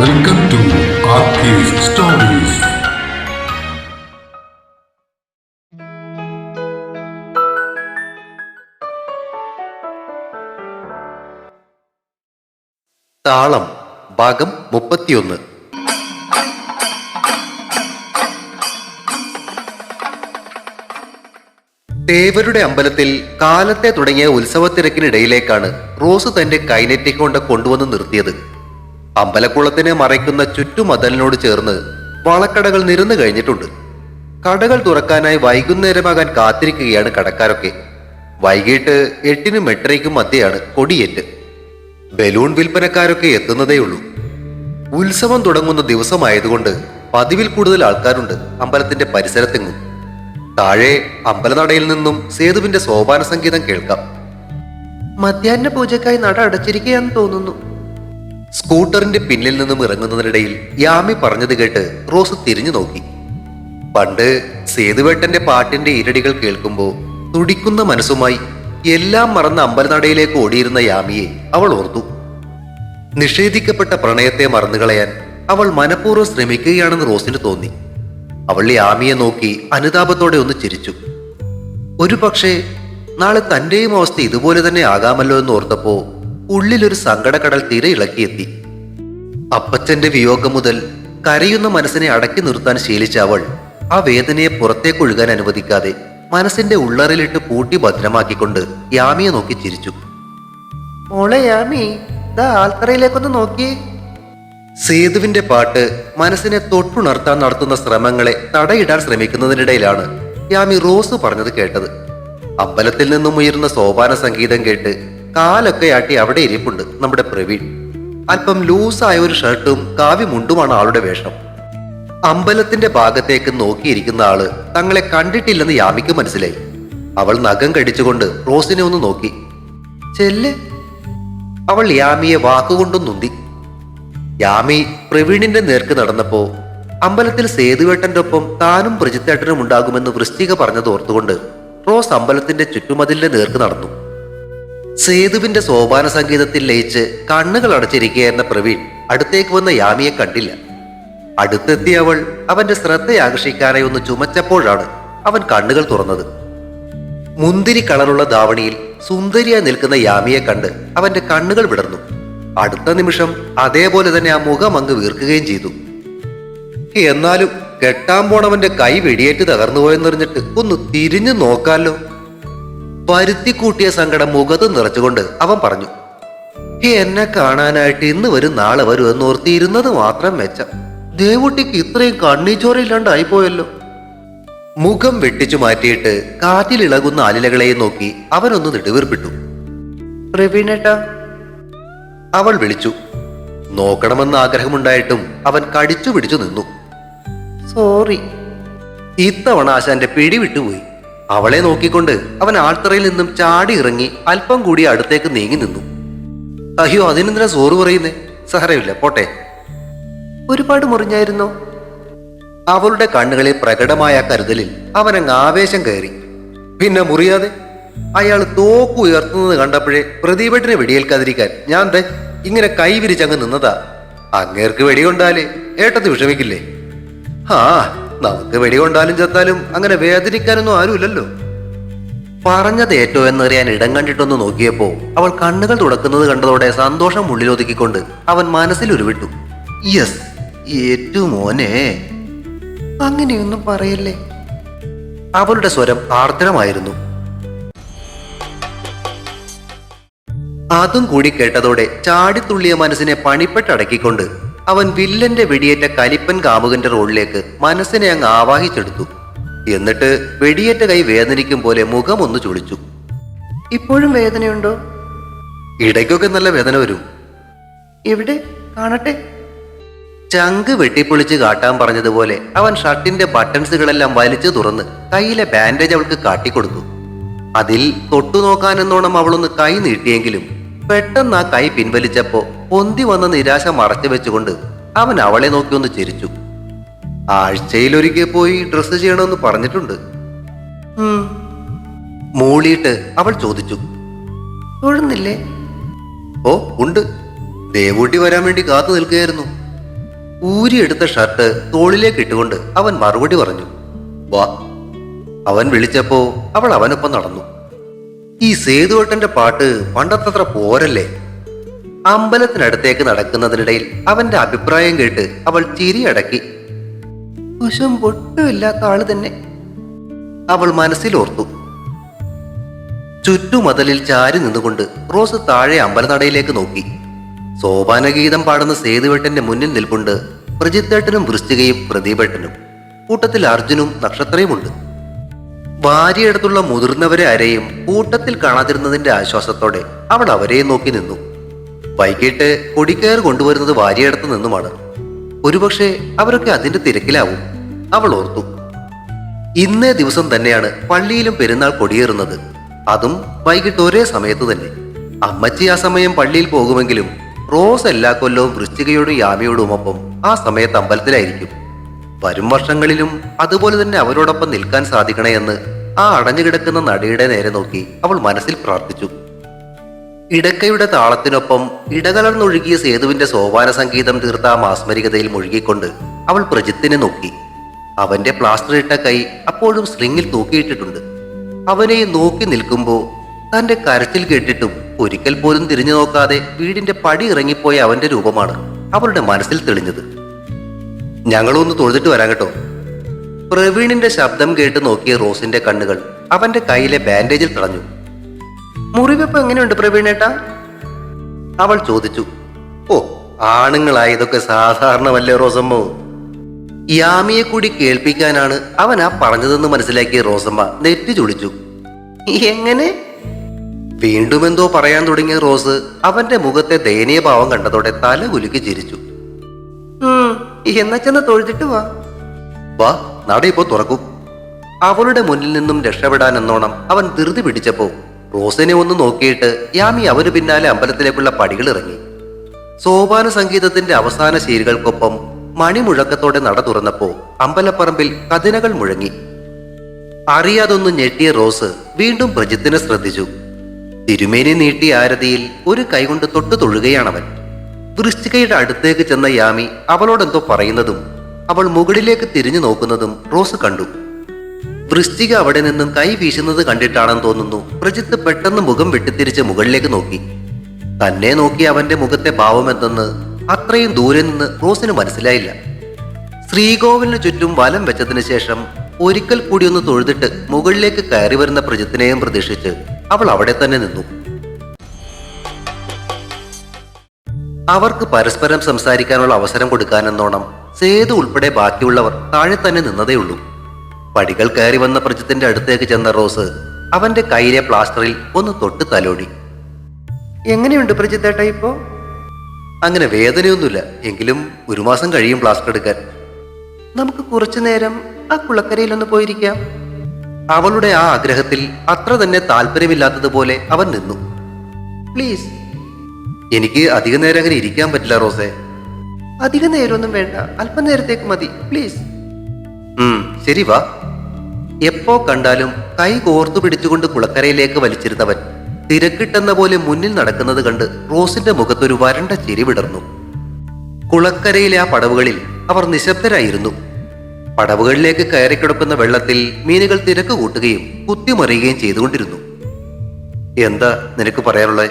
Welcome to Arcade Stories. താളം ഭാഗം 31. തേവരുടെ അമ്പലത്തിൽ കാലത്തെ തുടങ്ങിയ ഉത്സവത്തിരക്കിനിടയിലേക്കാണ് റോസ് തന്റെ കൈനെറ്റിക്കൊണ്ട് കൊണ്ടുവന്ന് നിർത്തിയത്. അമ്പലക്കുളത്തിനെ മറയ്ക്കുന്ന ചുറ്റുമതിലിനോട് ചേർന്ന് വളക്കടകൾ നിരന്നു കഴിഞ്ഞിട്ടുണ്ട്. കടകൾ തുറക്കാനായി വൈകുന്നേരമാകാൻ കാത്തിരിക്കുകയാണ് കടക്കാരൊക്കെ. വൈകിട്ട് 8-നും 8:30-ക്കും മധ്യയാണ് കൊടിയേറ്റ്. ബലൂൺ വിൽപ്പനക്കാരൊക്കെ എത്തുന്നതേയുള്ളൂ. ഉത്സവം തുടങ്ങുന്ന ദിവസമായതുകൊണ്ട് പതിവിൽ കൂടുതൽ ആൾക്കാരുണ്ട് അമ്പലത്തിന്റെ പരിസരത്തെങ്ങും. താഴെ അമ്പലനടയിൽ നിന്നും സേതുവിന്റെ സോപാന സംഗീതം കേൾക്കാം. മധ്യാഹ്ന പൂജക്കായി നട അടച്ചിരിക്കുകയാണെന്ന് തോന്നുന്നു. സ്കൂട്ടറിന്റെ പിന്നിൽ നിന്നും ഇറങ്ങുന്നതിനിടയിൽ യാമി പറഞ്ഞത് കേട്ട് റോസ് തിരിഞ്ഞു നോക്കി. പണ്ട് സേതുവേട്ടന്റെ പാട്ടിന്റെ ഇരടികൾ കേൾക്കുമ്പോൾ തുടിക്കുന്ന മനസ്സുമായി എല്ലാം മറന്ന അമ്പലനടയിലേക്ക് ഓടിയിരുന്ന യാമിയെ അവൾ ഓർത്തു. നിഷേധിക്കപ്പെട്ട പ്രണയത്തെ മറന്നുകളയാൻ അവൾ മനഃപൂർവ്വം ശ്രമിക്കുകയാണെന്ന് റോസിന് തോന്നി. അവൾ യാമിയെ നോക്കി അനുതാപത്തോടെ ഒന്ന് ചിരിച്ചു. ഒരു പക്ഷേ നാളെ തന്റെയും അവസ്ഥ ഇതുപോലെ തന്നെ ആകാമല്ലോ എന്ന് ഓർത്തപ്പോ ഉള്ളിലൊരു സങ്കടക്കടൽ തിരയിളക്കിയെത്തി. അപ്പച്ചന്റെ വിയോഗം മുതൽ കരയുന്ന മനസ്സിനെ അടക്കി നിർത്താൻ ശീലിച്ച അവൾ ആ വേദനയെ പുറത്തേക്കൊഴുകാൻ അനുവദിക്കാതെ മനസ്സിന്റെ ഉള്ളറിലിട്ട് പൂട്ടി ഭദ്രമാക്കിക്കൊണ്ട് യാമിയെ നോക്കി ചിരിച്ചു. മോളെ യാമി, ദാ ആൽത്തറയിലേക്കൊന്ന് നോക്കിയേ. സേതുവിന്റെ പാട്ട് മനസ്സിനെ തൊട്ടുണർത്താൻ നടത്തുന്ന ശ്രമങ്ങളെ തടയിടാൻ ശ്രമിക്കുന്നതിനിടയിലാണ് യാമി റോസ് പറഞ്ഞത് കേട്ടത്. അമ്പലത്തിൽ നിന്നും ഉയരുന്ന സോപാന സംഗീതം കേട്ട് കാലൊക്കെ ആട്ടി അവിടെ ഇരിപ്പുണ്ട് നമ്മുടെ പ്രവീൺ. അല്പം ലൂസായ ഒരു ഷർട്ടും കാവി മുണ്ടുമാണ് ആളുടെ വേഷം. അമ്പലത്തിന്റെ ഭാഗത്തേക്ക് നോക്കിയിരിക്കുന്ന ആള് തങ്ങളെ കണ്ടിട്ടില്ലെന്ന് യാമിക്ക് മനസ്സിലായി. അവൾ നഖം കടിച്ചുകൊണ്ട് റോസിനെ ഒന്ന് നോക്കി. ചെല്ല്. അവൾ യാമിയെ വാക്കുകൊണ്ടും നുന്തി. യാമി പ്രവീണിന്റെ നേർക്ക് നടന്നപ്പോ അമ്പലത്തിൽ സേതുവേട്ടന്റെ ഒപ്പം താനും പ്രജിത്തേട്ടനും ഉണ്ടാകുമെന്ന് വൃശ്ചിക പറഞ്ഞത് ഓർത്തുകൊണ്ട് റോസ് അമ്പലത്തിന്റെ ചുറ്റുമതിലിന്റെ നേർക്ക് നടന്നു. സേതുവിന്റെ സോപാന സംഗീതത്തിൽ ലയിച്ച് കണ്ണുകൾ അടച്ചിരിക്കുകയായിരുന്ന പ്രവീൺ അടുത്തേക്ക് വന്ന യാമിയെ കണ്ടില്ല. അടുത്തെത്തിയ അവൾ അവന്റെ ശ്രദ്ധയാകർഷിക്കാനായി ഒന്ന് ചുമച്ചപ്പോഴാണ് അവൻ കണ്ണുകൾ തുറന്നത്. മുന്തിരി കളറുള്ള ധാവണിയിൽ സുന്ദരിയായി നിൽക്കുന്ന യാമിയെ കണ്ട് അവന്റെ കണ്ണുകൾ വിടർന്നു. അടുത്ത നിമിഷം അതേപോലെ തന്നെ ആ മുഖം അങ്ങ് വീർക്കുകയും ചെയ്തു. എന്നാലും കെട്ടാൻ പോണവന്റെ കൈ വെടിയേറ്റ് തകർന്നുപോയെന്നറിഞ്ഞിട്ട് ഒന്ന് തിരിഞ്ഞു നോക്കാലോ. വരുത്തിക്കൂട്ടിയ സങ്കടം മുഖത്ത് നിറച്ചുകൊണ്ട് അവൻ പറഞ്ഞു. എന്നെ കാണാനായിട്ട് ഇന്ന് വരും നാളെ വരും എന്നോർത്തിയിരുന്നത് മാത്രം മെച്ചം. ദേവുട്ടിക്ക് ഇത്രയും കണ്ണീച്ചോരയില്ലാണ്ടായിപ്പോയല്ലോ. മുഖം വെട്ടിച്ചു മാറ്റിയിട്ട് കാറ്റിലിളകുന്ന അലിലകളെയും നോക്കി അവനൊന്ന് നെടുവീർപ്പിട്ടു. പ്രവീണേട്ടാ, അവൾ വിളിച്ചു. നോക്കണമെന്ന് ആഗ്രഹമുണ്ടായിട്ടും അവൻ കടിച്ചു പിടിച്ചു നിന്നു. സോറി. ഇത്തവണ ആശാന്റെ പിടി വിട്ടുപോയി. അവളെ നോക്കിക്കൊണ്ട് അവൻ ആൾത്തറയിൽ നിന്നും ചാടി ഇറങ്ങി അല്പം കൂടി അടുത്തേക്ക് നീങ്ങി നിന്നു. അയ്യോ, അതിനെന്തിനാ സോറ് പറയുന്നേ? സഹരമില്ല, പോട്ടെ. ഒരുപാട് മുറിഞ്ഞായിരുന്നോ? അവളുടെ കണ്ണുകളിൽ പ്രകടമായ കരുതലിൽ അവനങ്ങ് ആവേശം കയറി. പിന്നെ മുറിയാതെ? അയാൾ തോക്ക് ഉയർത്തുന്നത് കണ്ടപ്പോഴേ പ്രദീപേട്ടനെ വെടിയേൽക്കാതിരിക്കാൻ ഞാൻ ഇങ്ങനെ കൈ വിരിച്ചങ്ങ് നിന്നതാ. അങ്ങേർക്ക് വെടികൊണ്ടാലേ ഏട്ടത്ത് വിഷമിക്കില്ലേ? നമുക്ക് വെടികൊണ്ടാലും ചത്താലും അങ്ങനെ വേദനിക്കാനൊന്നും ആരുമില്ലല്ലോ. പറഞ്ഞത് ഏറ്റോ എന്നറിയാൻ ഇടം കണ്ടിട്ടൊന്ന് നോക്കിയപ്പോ അവൾ കണ്ണുകൾ തുടക്കുന്നത് കണ്ടതോടെ സന്തോഷം ഉള്ളിലൊതുക്കിക്കൊണ്ട് അവൻ മനസ്സിൽ ഉരുവിട്ടു. യെസ്, ഏറ്റു മോനെ. അങ്ങനെയൊന്നും പറയല്ലേ. അവളുടെ സ്വരം ആർദ്രമായിരുന്നു. അതും കൂടി കേട്ടതോടെ ചാടിത്തുള്ളിയ മനസ്സിനെ പണിപ്പെട്ടടക്കിക്കൊണ്ട് അവൻ വില്ലന്റെ വെടിയേറ്റ കലിപ്പൻ കാമുകന്റെ റോളിലേക്ക് മനസ്സിനെ അങ്ങ് ആവാഹിച്ചെടുത്തു. എന്നിട്ട് വെടിയേറ്റ കൈ വേദനിക്കും പോലെ മുഖം ഒന്ന് ചുളിച്ചു. ഇപ്പോഴും വേദനയുണ്ടോ? ഇടയ്ക്കൊക്കെ നല്ല വേദന വരും. എവിടെ കാണട്ടെ? ചങ്ക് വെട്ടിപ്പൊളിച്ച് കാട്ടാൻ പറഞ്ഞതുപോലെ അവൻ ഷർട്ടിന്റെ ബട്ടൺസുകളെല്ലാം വലിച്ചു തുറന്ന് കയ്യിലെ ബാൻഡേജ് അവൾക്ക് കാട്ടിക്കൊടുത്തു. അതിൽ തൊട്ടുനോക്കാനെന്നോണം അവളൊന്ന് കൈ നീട്ടിയെങ്കിലും പെട്ടെന്ന് ആ കൈ പിൻവലിച്ചപ്പോ പൊന്തി വന്ന നിരാശ മറച്ചു വെച്ചുകൊണ്ട് അവൻ അവളെ നോക്കി ഒന്ന് ചിരിച്ചു. ആഴ്ചയിലൊരിക്കൽ പോയി ഡ്രസ്സ് ചെയ്യണമെന്ന് പറഞ്ഞിട്ടുണ്ട്. മൂളിയിട്ട് അവൾ ചോദിച്ചു. തൊഴുന്നില്ലേ? ഓ ഉണ്ട്, ദേവൂട്ടി വരാൻ വേണ്ടി കാത്തു നിൽക്കുകയായിരുന്നു. ഊരിയെടുത്ത ഷർട്ട് തോളിലേക്ക് ഇട്ടുകൊണ്ട് അവൻ മറുപടി പറഞ്ഞു, വാ. അവൻ വിളിച്ചപ്പോ അവൾ അവനൊപ്പം നടന്നു. ഈ സേതുവേട്ടന്റെ പാട്ട് പണ്ടത്തത്ര പോരല്ലേ? അമ്പലത്തിനടുത്തേക്ക് നടക്കുന്നതിനിടയിൽ അവന്റെ അഭിപ്രായം കേട്ട് അവൾ ചിരിയടക്കി. കുശം പൊട്ടുമില്ലാത്ത ആള് തന്നെ, അവൾ മനസ്സിലോർത്തു. ചുറ്റുമതിലിൽ ചാരി നിന്നുകൊണ്ട് റോസ് താഴെ അമ്പലനടയിലേക്ക് നോക്കി. സോപാനഗീതം പാടുന്ന സേതുവേട്ടന്റെ മുന്നിൽ നിൽപ്പുണ്ട് പ്രജിത്തേട്ടനും വൃശ്ചികയും പ്രദീപേട്ടനും. കൂട്ടത്തിൽ അർജുനും നക്ഷത്രയുമുണ്ട്. ഭാര്യയടുത്തുള്ള മുതിർന്നവരെ ആരെയും കൂട്ടത്തിൽ കാണാതിരുന്നതിന്റെ ആശ്വാസത്തോടെ അവൾ അവരെയും നോക്കി നിന്നു. വൈകിട്ട് കൊടിക്കയർ കൊണ്ടുവരുന്നത് ഭാര്യയടുത്ത് നിന്നുമാണ്. ഒരുപക്ഷെ അവരൊക്കെ അതിന്റെ തിരക്കിലാവും, അവൾ ഓർത്തു. ഇന്നേ ദിവസം തന്നെയാണ് പള്ളിയിലും പെരുന്നാൾ കൊടിയേറുന്നത്. അതും വൈകിട്ട് ഒരേ സമയത്ത് തന്നെ. അമ്മച്ചി ആ സമയം പള്ളിയിൽ പോകുമെങ്കിലും റോസ് എല്ലാ കൊല്ലവും വൃശ്ചികയോടും യാമിയോടും ഒപ്പം ആ സമയത്ത് അമ്പലത്തിലായിരിക്കും. വരും വർഷങ്ങളിലും അതുപോലെ തന്നെ അവരോടൊപ്പം നിൽക്കാൻ സാധിക്കണേ എന്ന് ആ അടഞ്ഞുകിടക്കുന്ന നടയുടെ നേരെ നോക്കി അവൾ മനസ്സിൽ പ്രാർത്ഥിച്ചു. ഇടക്കയുടെ താളത്തിനൊപ്പം ഇടകലർന്നൊഴുകിയ സേതുവിന്റെ സോപാന സംഗീതം തീർത്ത ആ മാസ്മരികതയിൽ മുഴുകിക്കൊണ്ട് അവൾ പ്രജിത്തിനെ നോക്കി. അവന്റെ പ്ലാസ്റ്റർ ഇട്ട കൈ അപ്പോഴും സ്ലിങ്ങിൽ തൂക്കിയിട്ടിട്ടുണ്ട്. അവനെ നോക്കി നിൽക്കുമ്പോ തന്റെ കരച്ചിൽ കേട്ടിട്ടും ഒരിക്കൽ പോലും തിരിഞ്ഞു നോക്കാതെ വീടിന്റെ പടി ഇറങ്ങിപ്പോയ അവന്റെ രൂപമാണ് അവളുടെ മനസ്സിൽ തെളിഞ്ഞത്. ഞങ്ങളൊന്ന് തൊഴുതിട്ട് വരാൻ കേട്ടോ. പ്രവീണിന്റെ ശബ്ദം കേട്ട് നോക്കിയ റോസിന്റെ കണ്ണുകൾ അവന്റെ കയ്യിലെ ബാൻഡേജിൽ തടഞ്ഞു. മുറിവെപ്പ് എങ്ങനെയുണ്ട് പ്രവീണേട്ടാ? അവൾ ചോദിച്ചു. ഓ, ആണുങ്ങളായ ഇതൊക്കെ സാധാരണമല്ലേ റോസമ്മോ? യാമിയെ കൂടി കേൾപ്പിക്കാനാണ് അവൻ ആ പറഞ്ഞതെന്ന് മനസ്സിലാക്കിയ റോസമ്മ നെറ്റി ചുളിച്ചു. എങ്ങനെ? വീണ്ടും എന്തോ പറയാൻ തുടങ്ങിയ റോസ് അവന്റെ മുഖത്തെ ദയനീയ ഭാവം കണ്ടതോടെ തല കുലുക്കി ചിരിച്ചു. എന്നാ ചെന്ന് തൊഴുതിട്ട് വാ. വാ, നട ഇപ്പോ തുറക്കും. അവളുടെ മുന്നിൽ നിന്നും രക്ഷപ്പെടാൻ എന്നോണം അവൻ ധൃതി പിടിച്ചപ്പോ റോസിനെ ഒന്ന് നോക്കിയിട്ട് യാമി അവന് പിന്നാലെ അമ്പലത്തിലേക്കുള്ള പടികൾ ഇറങ്ങി. സോപാന സംഗീതത്തിന്റെ അവസാന ശീലുകൾക്കൊപ്പം മണിമുഴക്കത്തോടെ നട തുറന്നപ്പോ അമ്പലപ്പറമ്പിൽ കതിനകൾ മുഴങ്ങി. അറിയാതൊന്ന് ഞെട്ടിയ റോസ് വീണ്ടും പ്രജിത്തിനെ ശ്രദ്ധിച്ചു. തിരുമേനി നീട്ടിയ ആരതിയിൽ ഒരു കൈകൊണ്ട് തൊട്ടു തൊഴുകയാണവൻ. വൃശ്ചികയുടെ അടുത്തേക്ക് ചെന്ന യാമി അവളോടെന്തോ പറയുന്നതും അവൾ മുകളിലേക്ക് തിരിഞ്ഞു നോക്കുന്നതും റോസ് കണ്ടു. വൃശ്ചിക അവിടെ നിന്നും കൈ വീശുന്നത് കണ്ടിട്ടാണെന്ന് തോന്നുന്നു പ്രജിത്ത് പെട്ടെന്ന് മുഖം വെട്ടിത്തിരിച്ച് മുകളിലേക്ക് നോക്കി. തന്നെ നോക്കി അവന്റെ മുഖത്തെ ഭാവം എന്തെന്ന് അത്രയും ദൂരെ നിന്ന് റോസിന് മനസ്സിലായില്ല. ശ്രീകോവിലിന് ചുറ്റും വലം വെച്ചതിന് ശേഷം ഒരിക്കൽ കൂടി ഒന്ന് തൊഴുതിട്ട് മുകളിലേക്ക് കയറി വരുന്ന പ്രജിത്തിനെയും പ്രതീക്ഷിച്ച് അവൾ അവിടെ തന്നെ നിന്നു. അവർക്ക് പരസ്പരം സംസാരിക്കാനുള്ള അവസരം കൊടുക്കാനെന്നോണം സേതു ഉൾപ്പെടെ ബാക്കിയുള്ളവർ താഴെ തന്നെ നിന്നതേയുള്ളൂ. പടികൾ കയറി വന്ന പ്രജിത്തിന്റെ അടുത്തേക്ക് ചെന്ന റോസ് അവന്റെ കയ്യിലെ പ്ലാസ്റ്ററിൽ ഒന്ന് തൊട്ട് തലോടി. എങ്ങനെയുണ്ട് പ്രജിത്തേട്ട ഇപ്പോ? അങ്ങനെ വേദനയൊന്നുമില്ല, എങ്കിലും 1 മാസം കഴിയും പ്ലാസ്റ്റർ എടുക്കാൻ. നമുക്ക് കുറച്ചു നേരം ആ കുളക്കരയിലൊന്ന് പോയിരിക്കാം. അവളുടെ ആ ആഗ്രഹത്തിൽ അത്ര തന്നെ താല്പര്യമില്ലാത്തതുപോലെ അവൻ നിന്നു. പ്ലീസ്. എനിക്ക് അധിക നേരം അങ്ങനെ ഇരിക്കാൻ പറ്റില്ല റോസേ. അധിക നേരമൊന്നും വേണ്ട, അല്പനേരത്തേക്ക് മതി പ്ലീസ്. ശരി വാ. എപ്പോ കണ്ടാലും കൈ കോർത്തു പിടിച്ചുകൊണ്ട് കുളക്കരയിലേക്ക് വലിച്ചിരുന്നവൻ തിരക്കിട്ടെന്ന പോലെ മുന്നിൽ നടക്കുന്നത് കണ്ട് റോസിന്റെ മുഖത്തൊരു വരണ്ട ചിരി വിടർന്നു. കുളക്കരയിലെ ആ പടവുകളിൽ അവർ നിശബ്ദരായിരുന്നു. പടവുകളിലേക്ക് കയറിക്കിടക്കുന്ന വെള്ളത്തിൽ മീനുകൾ തിരക്ക് കൂട്ടുകയും കുത്തിമറിയുകയും ചെയ്തുകൊണ്ടിരുന്നു. എന്താ നിനക്ക് പറയാനുള്ളത്?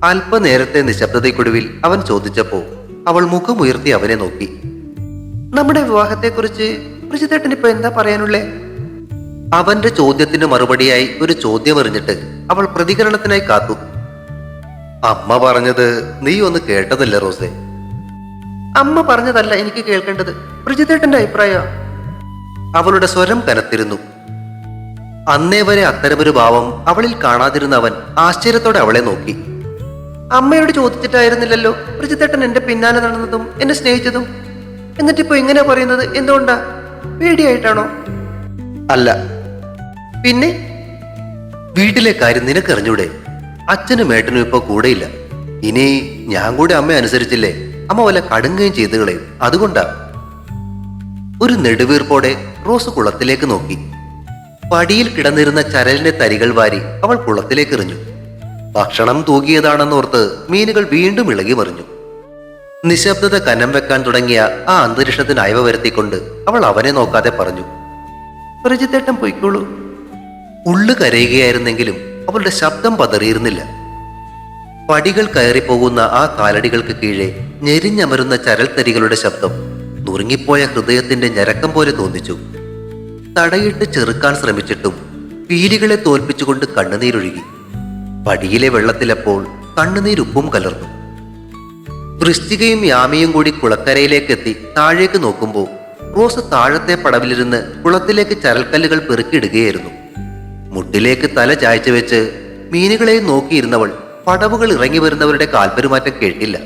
അല്പനേരത്തെ നിശബ്ദതയ്ക്കൊടുവിൽ അവൻ ചോദിച്ചപ്പോ അവൾ മുഖമുയർത്തി അവനെ നോക്കി. നമ്മുടെ വിവാഹത്തെക്കുറിച്ച് പ്രജിത്തേട്ടൻ ഇപ്പൊ എന്താ പറയാനുള്ളേ? അവന്റെ ചോദ്യത്തിന് മറുപടിയായി ഒരു ചോദ്യം എറിഞ്ഞിട്ട് അവൾ പ്രതികരണത്തിനായി കാത്തു. അമ്മ പറഞ്ഞത് നീ ഒന്ന് കേട്ടതല്ലേ റോസേ? അമ്മ പറഞ്ഞതല്ല എനിക്ക് കേൾക്കേണ്ടത്, പ്രജിത്തേട്ടന്റെ അഭിപ്രായ. അവളുടെ സ്വരം കനത്തിരുന്നു. അന്നേ വരെ അത്തരമൊരു ഭാവം അവളിൽ കാണാതിരുന്ന അവൻ ആശ്ചര്യത്തോടെ അവളെ നോക്കി. അമ്മയോട് ചോദിച്ചിട്ടായിരുന്നില്ലല്ലോ പ്രജിത്തേട്ടൻ എന്റെ പിന്നാലെ നടന്നതും എന്നെ സ്നേഹിച്ചതും. എന്നിട്ടിപ്പോ ഇങ്ങനെ പറയുന്നത് എന്തുകൊണ്ടാ? പേടിയായിട്ടാണോ? അല്ല. പിന്നെ? വീട്ടിലെ കാര്യം നിനക്കറിഞ്ഞൂടെ? അച്ഛനും ഏട്ടനും ഇപ്പൊ കൂടെയില്ല. ഇനി ഞാൻ കൂടെ അമ്മ അനുസരിച്ചില്ലേ അമ്മ വല്ല കടുങ്ങുകയും ചെയ്തു കളയും, അതുകൊണ്ടാ. ഒരു നെടുവീർപ്പോടെ റോസ് കുളത്തിലേക്ക് നോക്കി. പടിയിൽ കിടന്നിരുന്ന ചരലിന്റെ തരികൾ വാരി അവൾ കുളത്തിലേക്ക് എറിഞ്ഞു. ഭക്ഷണം തൂകിയതാണെന്നോർത്ത് മീനുകൾ വീണ്ടും ഇളകി മറിഞ്ഞു. നിശബ്ദത കനം വെക്കാൻ തുടങ്ങിയ ആ അന്തരീക്ഷത്തിന് അയവ് വരുത്തിക്കൊണ്ട് അവൾ അവനെ നോക്കാതെ പറഞ്ഞു, പ്രജിത്തേട്ടൻ പോയിക്കോളൂ. ഉള്ളു കരയുകയായിരുന്നെങ്കിലും അവളുടെ ശബ്ദം പതറിയിരുന്നില്ല. പടികൾ കയറിപ്പോകുന്ന ആ കാലടികൾക്ക് കീഴെ ഞെരിഞ്ഞമരുന്ന ചരൽത്തരികളുടെ ശബ്ദം നുറുങ്ങിപ്പോയ ഹൃദയത്തിന്റെ ഞരക്കം പോലെ തോന്നിച്ചു. തടയിട്ട് ചെറുക്കാൻ ശ്രമിച്ചിട്ടും പീലികളെ തോൽപ്പിച്ചുകൊണ്ട് കണ്ണുനീരൊഴുകി. പടിയിലെ വെള്ളത്തിലപ്പോൾ കണ്ണുനീരുപ്പും കലർന്നു. വൃശ്ചികയും യാമിയും കൂടി കുളക്കരയിലേക്കെത്തി താഴേക്ക് നോക്കുമ്പോൾ റോസ് താഴത്തെ പടവിലിരുന്ന് കുളത്തിലേക്ക് ചരൽക്കല്ലുകൾ പെറുക്കിയിടുകയായിരുന്നു. മുട്ടിലേക്ക് തല ചായ്ച്ചു വെച്ച് മീനുകളെയും നോക്കിയിരുന്നവൾ പടവുകൾ ഇറങ്ങി വരുന്നവരുടെ കാൽപെരുമാറ്റം കേട്ടില്ല.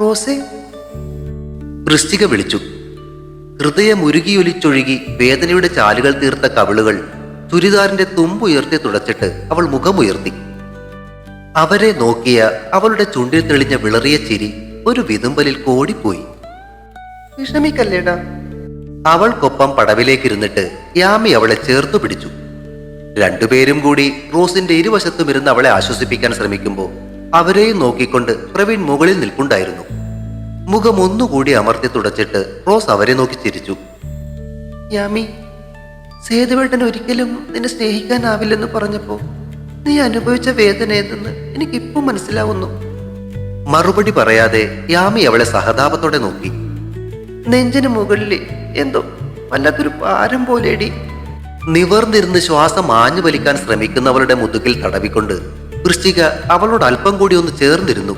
റോസേ, വൃശ്ചിക വിളിച്ചു. ഹൃദയം ഉരുകിയൊലിച്ചൊഴുകി വേദനയുടെ ചാലുകൾ തീർത്ത കവിളുകൾ ചുരിദാറിന്റെ തുമ്പുയർത്തി തുടച്ചിട്ട് അവൾ മുഖമുയർത്തി. അവരെ നോക്കിയ അവളുടെ ചുണ്ടിൽ തെളിഞ്ഞ വിളറിയ ചിരി ഒരു വിതുമ്പലിൽ കോടിപ്പോയി. വിഷമിക്കല്ലേടാ. അവൾക്കൊപ്പം പടവിലേക്കിരുന്നിട്ട് യാമി അവളെ ചേർത്തു പിടിച്ചു. രണ്ടുപേരും കൂടി റോസിന്റെ ഇരുവശത്തും ഇരുന്ന് അവളെ ആശ്വസിപ്പിക്കാൻ ശ്രമിക്കുമ്പോൾ അവരെയും നോക്കിക്കൊണ്ട് പ്രവീൺ മുകളിൽ നിൽപ്പുണ്ടായിരുന്നു. മുഖം ഒന്നുകൂടി അമർത്തി തുടച്ചിട്ട് റോസ് അവരെ നോക്കി ചിരിച്ചു. യാമി, സേതുവേട്ടൻ ഒരിക്കലും നിന്നെ സ്നേഹിക്കാനാവില്ലെന്ന് പറഞ്ഞപ്പോ നീ അനുഭവിച്ച വേദന ഏതെന്ന് എനിക്കിപ്പം മനസ്സിലാവുന്നു. മറുപടി പറയാതെ യാമി അവളെ സഹതാപത്തോടെ നോക്കി. നെഞ്ചിന് മുകളിൽ എന്തോ വല്ലാത്തൊരു ഭാരം പോലെടി. നിവർന്നിരുന്ന് ശ്വാസം ആഞ്ഞു വലിക്കാൻ ശ്രമിക്കുന്നവളുടെ മുതുകിൽ തടവിക്കൊണ്ട് വൃശ്ചിക അവളോട് അല്പം കൂടി ഒന്ന് ചേർന്നിരുന്നു.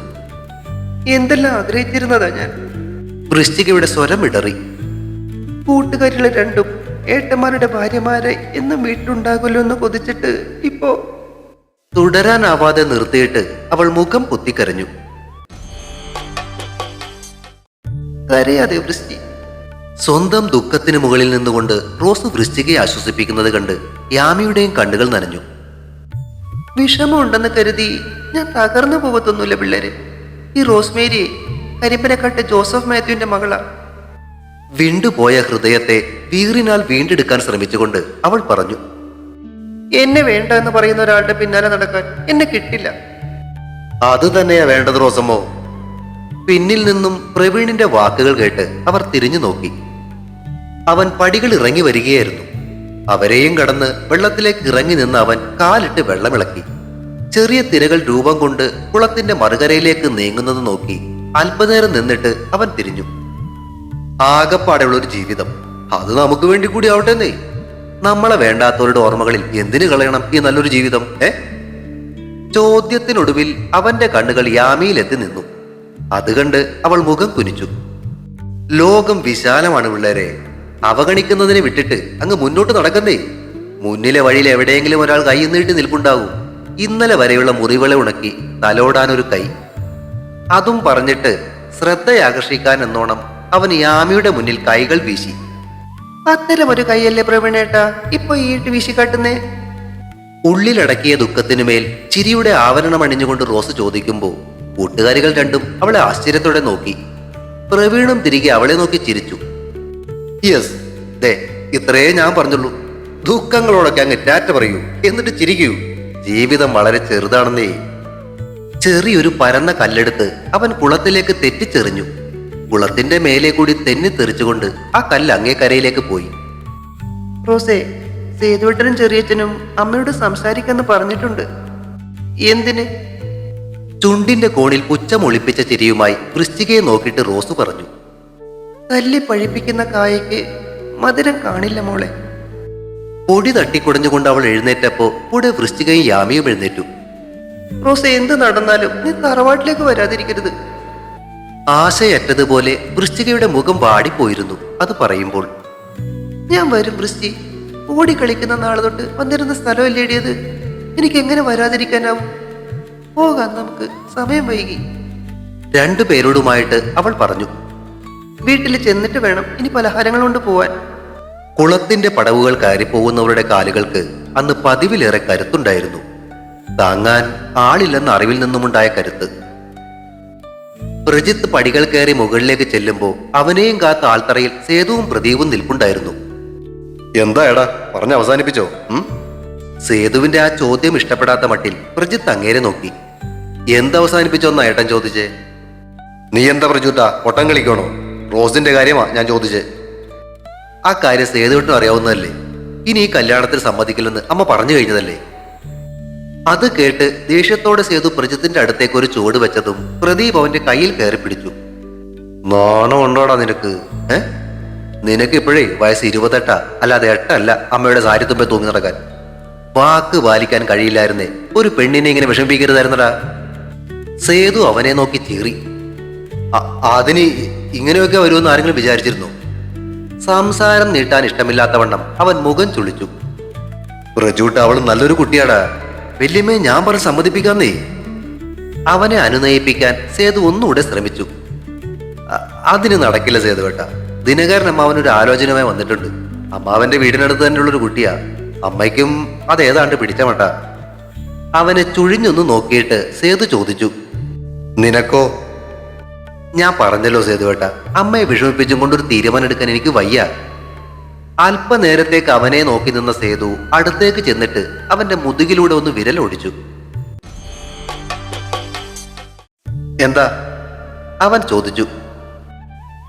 എന്തെല്ലാം ആഗ്രഹിച്ചിരുന്നതാ ഞാൻ. വൃശ്ചികയുടെ സ്വരം ഇടറി. കൂട്ടുകാരികളെ രണ്ടും ഏട്ടന്മാരുടെ ഭാര്യമാരെ എന്നും വീട്ടിലുണ്ടാകുമല്ലോ എന്ന് കൊതിച്ചിട്ട് ഇപ്പോ. തുടരാനാവാതെ നിർത്തിയിട്ട് അവൾ മുഖം പൊത്തിക്കരഞ്ഞു. കരയാതെ വൃശ്ചി. സ്വന്തം ദുഃഖത്തിന് മുകളിൽ നിന്നുകൊണ്ട് റോസ് വൃശ്ചികയെ ആശ്വസിപ്പിക്കുന്നത് കണ്ട് യാമിയുടെയും കണ്ണുകൾ നനഞ്ഞു. വിഷമമുണ്ടെന്ന് കരുതി ഞാൻ തകർന്നു പോകത്തൊന്നുമില്ല പിള്ളേര്. ഈ റോസ്മേരി കരിപ്പനക്കാട്ട് ജോസഫ് മാത്യുവിന്റെ മകളാ. വിണ്ടുപോയ ഹൃദയത്തെ വീറിനാൽ വീണ്ടെടുക്കാൻ ശ്രമിച്ചുകൊണ്ട് അവൾ പറഞ്ഞു, എന്നെ വേണ്ട എന്ന് പറയുന്ന ഒരാളുടെ പിന്നാലെ നടക്കാൻ എന്നെ കിട്ടില്ല. അത് തന്നെയാ വേണ്ടത് റോസമ്മോ. പിന്നിൽ നിന്നും പ്രവീണിന്റെ വാക്കുകൾ കേട്ട് അവർ തിരിഞ്ഞു നോക്കി. അവൻ പടികൾ ഇറങ്ങി വരികയായിരുന്നു. അവരെയും കടന്ന് വെള്ളത്തിലേക്ക് ഇറങ്ങി നിന്ന് അവൻ കാലിട്ട് വെള്ളമിളക്കി. ചെറിയ തിരകൾ രൂപം കൊണ്ട് കുളത്തിന്റെ മറുകരയിലേക്ക് നീങ്ങുന്നത് നോക്കി അല്പനേരം നിന്നിട്ട് അവൻ തിരിഞ്ഞു. ആകപ്പാടെയുള്ള ഒരു ജീവിതം, അത് നമുക്ക് വേണ്ടി കൂടി ആവട്ടെന്നേ. നമ്മളെ വേണ്ടാത്തവരുടെ ഓർമ്മകളിൽ എന്തിനു കളയണം ഈ നല്ലൊരു ജീവിതം? ചോദ്യത്തിനൊടുവിൽ അവന്റെ കണ്ണുകൾ യാമിയിലെത്തി നിന്നു. അത് കണ്ട് അവൾ മുഖം കുനിച്ചു. ലോകം വിശാലമാണ് പിള്ളേരെ. അവഗണിക്കുന്നതിനെ വിട്ടിട്ട് അങ്ങ് മുന്നോട്ട് നടക്കുന്നേ. മുന്നിലെ വഴിയിൽ എവിടെയെങ്കിലും ഒരാൾ കൈ നീട്ടി നിൽപ്പുണ്ടാവും. ഇന്നലെ വരെയുള്ള മുറിവുകളെ ഉണക്കി തലോടാനൊരു കൈ. അതും പറഞ്ഞിട്ട് ശ്രദ്ധയാകർഷിക്കാൻ എന്നോണം അവൻ യാമിയുടെ മുന്നിൽ കൈകൾ വീശി. അത്തരമൊരു കൈയല്ലേ പ്രവീണേട്ടാ ഇപ്പൊ ഈട്ട് വീശി കാട്ടുന്നേ? ഉള്ളിലടക്കിയ ദുഃഖത്തിനുമേൽ ചിരിയുടെ ആവരണം അണിഞ്ഞുകൊണ്ട് റോസ് ചോദിക്കുമ്പോൾ കൂട്ടുകാരികൾ രണ്ടും അവളെ ആശ്ചര്യത്തോടെ നോക്കി. പ്രവീണും തിരികെ അവളെ നോക്കി ചിരിച്ചു. യെസ്, ദേ ഇത്രയേ ഞാൻ പറഞ്ഞുള്ളൂ. ദുഃഖങ്ങളോടൊക്കെ അങ്ങ് ടാറ്റ പറയൂ, എന്നിട്ട് ചിരിക്കൂ. ജീവിതം വളരെ ചെറുതാണെന്നേ. ചെറിയൊരു പരന്ന കല്ലെടുത്ത് അവൻ കുളത്തിലേക്ക് തെറ്റിച്ചെറിഞ്ഞു. കുളത്തിന്റെ മേലെ കൂടി തെന്നിത്തെറിച്ചുകൊണ്ട് ആ കല്ല് അങ്ങേ കരയിലേക്ക് പോയി. റോസേ, സേതുവേട്ടനും ചെറിയച്ഛനും അമ്മയോട് സംസാരിക്കാന്ന് പറഞ്ഞിട്ടുണ്ട്. എന്തിന്? ചുണ്ടിന്റെ കോണിൽ പുച്ഛമൊളിപ്പിച്ച ചിരിയുമായി വൃശ്ചികയെ നോക്കിയിട്ട് റോസ് പറഞ്ഞു. തല്ലി പഴിപ്പിക്കുന്ന കായയ്ക്ക് മധുരം കാണില്ല മോളെ. പൊടി തട്ടിക്കുടഞ്ഞുകൊണ്ട് അവൾ എഴുന്നേറ്റപ്പോ കൂടെ വൃശ്ചികയും യാമിയും എഴുന്നേറ്റു. റോസ്, എന്ത് നടന്നാലും നീ തറവാട്ടിലേക്ക് വരാതിരിക്കരുത്. ആശയറ്റതുപോലെ വൃശ്ചികയുടെ മുഖം വാടിപ്പോയിരുന്നു അത് പറയുമ്പോൾ. ഞാൻ വരും വൃശ്ചി. ഓടിക്കളിക്കുന്ന നാളെ തൊട്ട് വന്നിരുന്ന സ്ഥലമല്ലേടിയത്. എനിക്ക് എങ്ങനെ വരാതിരിക്കാനാവും? പോകാം നമുക്ക്, സമയം വൈകി. രണ്ടുപേരോടുമായിട്ട് അവൾ പറഞ്ഞു. വീട്ടിൽ ചെന്നിട്ട് വേണം ഇനി പലഹാരങ്ങൾ കൊണ്ട് പോവാൻ. കുളത്തിന്റെ പടവുകൾ കയറിപ്പോകുന്നവരുടെ കാലുകൾക്ക് അന്ന് പതിവിലേറെ കരുത്തുണ്ടായിരുന്നു. താങ്ങാൻ ആളില്ലെന്ന അറിവിൽ നിന്നുമുണ്ടായ കരുത്ത്. പ്രജിത്ത് പടികൾ കയറി മുകളിലേക്ക് ചെല്ലുമ്പോൾ അവനെയും കാത്ത ആൾത്തറയിൽ സേതുവും പ്രദീപും നിൽപ്പുണ്ടായിരുന്നു. എന്താ എടാ, പറഞ്ഞ് അവസാനിപ്പിച്ചോ? സേതുവിന്റെ ആ ചോദ്യം ഇഷ്ടപ്പെടാത്ത മട്ടിൽ പ്രജിത്ത് അങ്ങേരെ നോക്കി. എന്തവസാനിപ്പിച്ചോന്നാ ഏട്ടൻ ചോദിച്ചേ? നീ എന്താ പ്രജുട്ടാ ഒട്ടം കളിക്കണോ? റോസിന്റെ കാര്യമാ ഞാൻ ചോദിച്ചേ. ആ കാര്യം സേതുവിട്ടും അറിയാവുന്നതല്ലേ. ഇനി ഈ കല്യാണത്തിൽ സമ്മതിക്കില്ലെന്ന് അമ്മ പറഞ്ഞു കഴിഞ്ഞതല്ലേ. അത് കേട്ട് ദേഷ്യത്തോടെ സേതു പ്രജിത്തിന്റെ അടുത്തേക്ക് ഒരു ചുവട് വെച്ചതും പ്രദീപ് അവന്റെ കയ്യിൽ കയറി പിടിച്ചു. നാണം ഉണ്ടോടാ നിനക്ക്? നിനക്ക് ഇപ്പോഴേ വയസ്സ് 28, അല്ലാതെ 8 അല്ല അമ്മയുടെ സാരിത്തുമ്പെ തൂങ്ങി നടക്കാൻ. വാക്ക് പാലിക്കാൻ കഴിയില്ലായിരുന്നേ. ഒരു പെണ്ണിനെ ഇങ്ങനെ വിഷമിപ്പിക്കരുതായിരുന്നടാ. സേതു അവനെ നോക്കി ചീറി. അതിന് ഇങ്ങനെയൊക്കെ വരുമെന്ന് ആരെങ്കിലും വിചാരിച്ചിരുന്നു? സംസാരം നീട്ടാൻ ഇഷ്ടമില്ലാത്തവണ്ണം അവൻ മുഖം ചുളിച്ചു. പ്രജൂട്ട് അവൾ നല്ലൊരു കുട്ടിയാടാ. വല്യമ്മയെ ഞാൻ പറഞ്ഞ് സമ്മതിപ്പിക്കാന്നേ. അവനെ അനുനയിപ്പിക്കാൻ സേതു ഒന്നുകൂടെ ശ്രമിച്ചു. അതിന് നടക്കില്ല സേതുവേട്ട. ദിനകരൻ അമ്മാവനൊരു ആലോചനയുമായി വന്നിട്ടുണ്ട്. അമ്മാവന്റെ വീടിനടുത്ത് തന്നെയുള്ളൊരു കുട്ടിയാ. അമ്മയ്ക്കും അതേതാണ്ട് പിടിച്ച മട്ട. അവനെ ചുഴിഞ്ഞൊന്ന് നോക്കിയിട്ട് സേതു ചോദിച്ചു, നിനക്കോ? ഞാൻ പറഞ്ഞല്ലോ സേതുവേട്ട, അമ്മയെ വിഷമിപ്പിച്ചും കൊണ്ടൊരു തീരുമാനം എടുക്കാൻ എനിക്ക് വയ്യ. അല്പനേരത്തേക്ക് അവനെ നോക്കി നിന്ന സേതു അടുത്തേക്ക് ചെന്നിട്ട് അവന്റെ മുതുകിലൂടെ ഒന്ന് വിരലോടിച്ചു. എന്താ? അവൻ ചോദിച്ചു.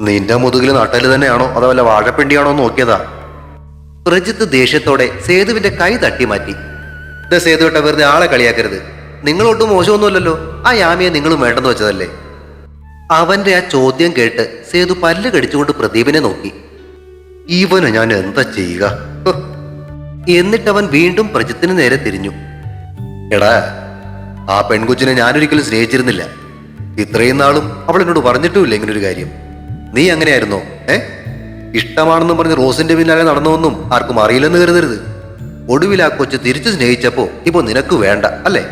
നിന്റെ മുതുകിൽ നട്ടല് തന്നെയാണോ അതോ വല്ല വാഴപ്പിണ്ടിയാണോ നോക്കിയതാ. പ്രജിത്ത് ദേഷ്യത്തോടെ സേതുവിന്റെ കൈ തട്ടി മാറ്റി. ഇത് സേതുവേട്ട, വെറുതെ ആളെ കളിയാക്കരുത്. നിങ്ങളൊട്ടും മോശമൊന്നുമല്ലല്ലോ. ആ യാമിയെ നിങ്ങളും വേണ്ടെന്ന് വെച്ചതല്ലേ. അവന്റെ ആ ചോദ്യം കേട്ട് സേതു പല്ല് കടിച്ചുകൊണ്ട് പ്രദീപിനെ നോക്കി. ഇവന് ഞാൻ എന്താ ചെയ്യുക? എന്നിട്ടവൻ വീണ്ടും പ്രജിത്തിന് നേരെ തിരിഞ്ഞു. എടാ, ആ പെൺകുച്ചിനെ ഞാനൊരിക്കലും സ്നേഹിച്ചിരുന്നില്ല. ഇത്രയും നാളും അവൾ എന്നോട് പറഞ്ഞിട്ടുമില്ല ഇങ്ങനൊരു കാര്യം. നീ അങ്ങനെയായിരുന്നോ? ഇഷ്ടമാണെന്നും പറഞ്ഞ് റോസിന്റെ പിന്നാലെ നടന്നുവെന്നും ആർക്കും അറിയില്ലെന്ന് കരുതരുത്. ഒടുവിൽ ആ കൊച്ചു തിരിച്ചു സ്നേഹിച്ചപ്പോ ഇപ്പൊ നിനക്ക് വേണ്ട അല്ലേ?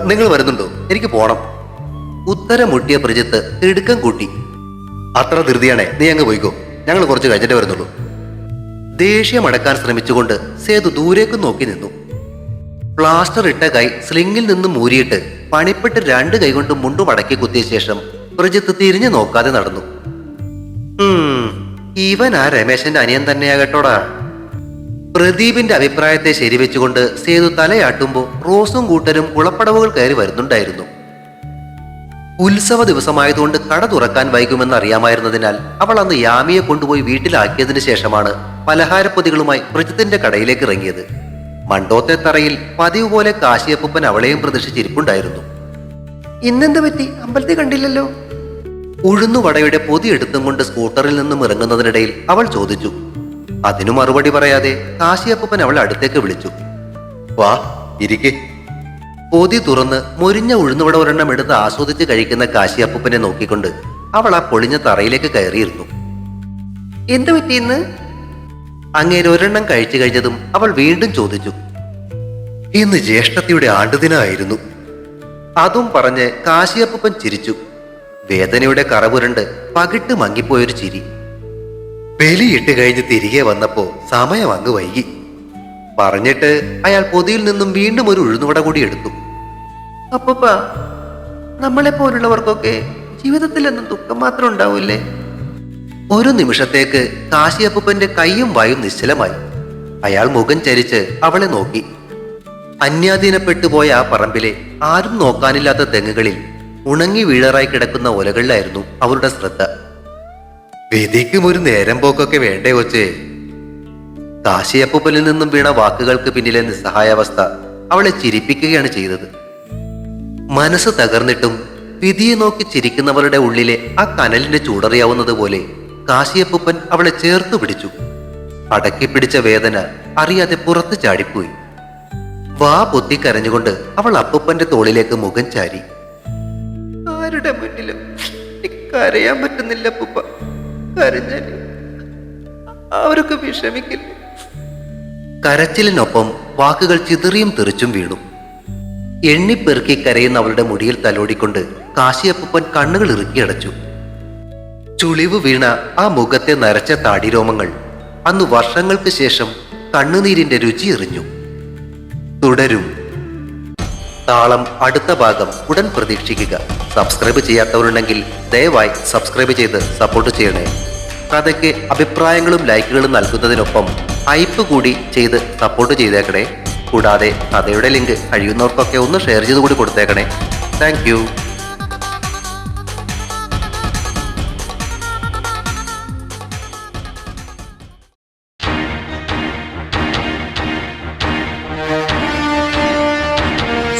നിങ്ങൾ വരുന്നുണ്ടോ? എനിക്ക് പോണം. ഉത്തരം മുട്ടിയ പ്രജിത്ത് തിടുക്കം കൂട്ടി. അത്ര ധൃതിയാണേ, നീ അങ്ങ് പോയിക്കോ. ഞങ്ങൾ കുറച്ച് കഴിഞ്ഞിട്ടേ വരുന്നുള്ളൂ. ദേഷ്യമടക്കാൻ ശ്രമിച്ചുകൊണ്ട് സേതു ദൂരേക്ക് നോക്കി നിന്നു. പ്ലാസ്റ്റർ ഇട്ട കൈ സ്ലിങ്ങിൽ നിന്നും മൂരിയിട്ട് പണിപ്പെട്ട് 2 കൈകൊണ്ട് മുണ്ടു മടക്കി കുത്തിയ ശേഷം പ്രജിത്ത് തിരിഞ്ഞു നോക്കാതെ നടന്നു. ഇവൻ ആ രമേശന്റെ അനിയൻ തന്നെയാകട്ടോടാ. പ്രദീപിന്റെ അഭിപ്രായത്തെ ശരിവെച്ചുകൊണ്ട് സേതു തലയാട്ടുമ്പോ റോസും കൂട്ടരും കുളപ്പടവുകൾ കയറി വരുന്നുണ്ടായിരുന്നു. ഉത്സവ ദിവസമായതുകൊണ്ട് കട തുറക്കാൻ വൈകുമെന്ന് അറിയാമായിരുന്നതിനാൽ അവൾ അന്ന് യാമിയെ കൊണ്ടുപോയി വീട്ടിലാക്കിയതിനു ശേഷമാണ് പലഹാരപ്പൊതികളുമായി പ്രജിത്തിന്റെ കടയിലേക്ക് ഇറങ്ങിയത്. മണ്ടോത്തെ തറയിൽ പതിവ് പോലെ കാശിയപ്പൂപ്പൻ അവളെയും പ്രതീക്ഷിച്ചിരിപ്പുണ്ടായിരുന്നു. ഇന്നെന്ത് പറ്റി? അമ്പലത്തിൽ കണ്ടില്ലല്ലോ. ഉഴുന്നുവടയുടെ പൊതി എടുത്തും കൊണ്ട് സ്കൂട്ടറിൽ നിന്നും ഇറങ്ങുന്നതിനിടയിൽ അവൾ ചോദിച്ചു. അതിനു മറുപടി പറയാതെ കാശിയപ്പൂപ്പൻ അവളെ അടുത്തേക്ക് വിളിച്ചു. വാ, ഇരിക്കെ. പൊതി തുറന്ന് മൊരിഞ്ഞ ഉഴുന്നുവട ഒരെണ്ണം എടുത്ത് ആസ്വദിച്ച് കഴിക്കുന്ന കാശിയപ്പൂപ്പനെ നോക്കിക്കൊണ്ട് അവൾ ആ പൊളിഞ്ഞ തറയിലേക്ക് കയറിയിരുന്നു. എന്തു പറ്റിയെന്ന്? അങ്ങേര് ഒരെണ്ണം കഴിച്ചു കഴിഞ്ഞതും അവൾ വീണ്ടും ചോദിച്ചു. ഇന്ന് ജ്യേഷ്ഠത്തിയുടെ ആണ്ടുദിനമായിരുന്നു. അതും പറഞ്ഞ് കാശിയപ്പൂപ്പൻ ചിരിച്ചു. വേദനയുടെ കറപുരണ്ട് പകിട്ട് മങ്ങിപ്പോയൊരു ചിരി. ബലിയിട്ട് കഴിഞ്ഞ് തിരികെ വന്നപ്പോ സമയം അങ്ങ് വൈകി. പറഞ്ഞിട്ട് അയാൾ പൊതിയിൽ നിന്നും വീണ്ടും ഒരു ഉഴുന്നുവട കൂടി എടുത്തു. അപ്പൂപ്പ, നമ്മളെ പോലുള്ളവർക്കൊക്കെ ജീവിതത്തിൽ എന്നും ദുഃഖം മാത്രം ഉണ്ടാവൂല്ലേ? ഒരു നിമിഷത്തേക്ക് കാശിയപ്പൂപ്പന്റെ കൈയും വായും നിശ്ചലമായി. അയാൾ മുഖം ചരിച്ച് അവളെ നോക്കി. അന്യാധീനപ്പെട്ടു പോയ ആ പറമ്പിലെ ആരും നോക്കാനില്ലാത്ത തെങ്ങുകളിൽ ഉണങ്ങി വീഴറായി കിടക്കുന്ന ഒലകളിലായിരുന്നു അവരുടെ ശ്രദ്ധ. വിധിക്കും ഒരു നേരം പോക്കൊക്കെ വേണ്ടേ കൊച്ചേ? കാശിയപ്പൂപ്പനിൽ നിന്നും വീണ വാക്കുകൾക്ക് പിന്നിലെ നിസ്സഹായാവസ്ഥ അവളെ ചിരിപ്പിക്കുകയാണ് ചെയ്തത്. മനസ്സ് തകർന്നിട്ടും വിധിയെ നോക്കി ചിരിക്കുന്നവരുടെ ഉള്ളിലെ ആ കനലിന്റെ ചൂടറിയാവുന്നത് പോലെ കാശിയപ്പൂപ്പൻ അവളെ ചേർത്തു പിടിച്ചു. അടക്കിപ്പിടിച്ച വേദന അറിയാതെ പുറത്ത് ചാടിപ്പോയി. വാ പൊത്തിക്കരഞ്ഞുകൊണ്ട് അവൾ അപ്പൂപ്പന്റെ തോളിലേക്ക് മുഖം ചാരി. ആരുടെ മുന്നിലും കരയാൻ പറ്റുന്നില്ല അപ്പൂപ്പ. കരഞ്ഞാല് അവർക്ക് വിഷമിക്കില്ല. കരച്ചിലിനൊപ്പം വാക്കുകൾ ചിതറിയും തെറിച്ചും വീണു. എണ്ണിപ്പെറുക്കി കരയുന്ന അവളുടെ മുടിയിൽ തലോടിക്കൊണ്ട് കാശിയപ്പൂപ്പൻ കണ്ണുകൾ ഇറുക്കിയടച്ചു. ചുളിവ് വീണ ആ മുഖത്തെ നരച്ച താടിരോമങ്ങൾ അന്ന് വർഷങ്ങൾക്ക് ശേഷം കണ്ണുനീരിന്റെ രുചി എറിഞ്ഞു. തുടരും. താളം അടുത്ത ഭാഗം ഉടൻ പ്രതീക്ഷിക്കുക. സബ്സ്ക്രൈബ് ചെയ്യാത്തവരുണ്ടെങ്കിൽ ദയവായി സബ്സ്ക്രൈബ് ചെയ്ത് സപ്പോർട്ട് ചെയ്യണേ. കഥയ്ക്ക് അഭിപ്രായങ്ങളും ലൈക്കുകളും നൽകുന്നതിനൊപ്പം ഹൈപ്പ് കൂടി ചെയ്ത് സപ്പോർട്ട് ചെയ്തേക്കണേ. കൂടാതെ കഥയുടെ ലിങ്ക് കഴിയുന്നവർക്കൊക്കെ ഒന്ന് ഷെയർ ചെയ്ത് കൂടി കൊടുത്തേക്കണേ. Thank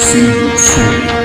See you soon.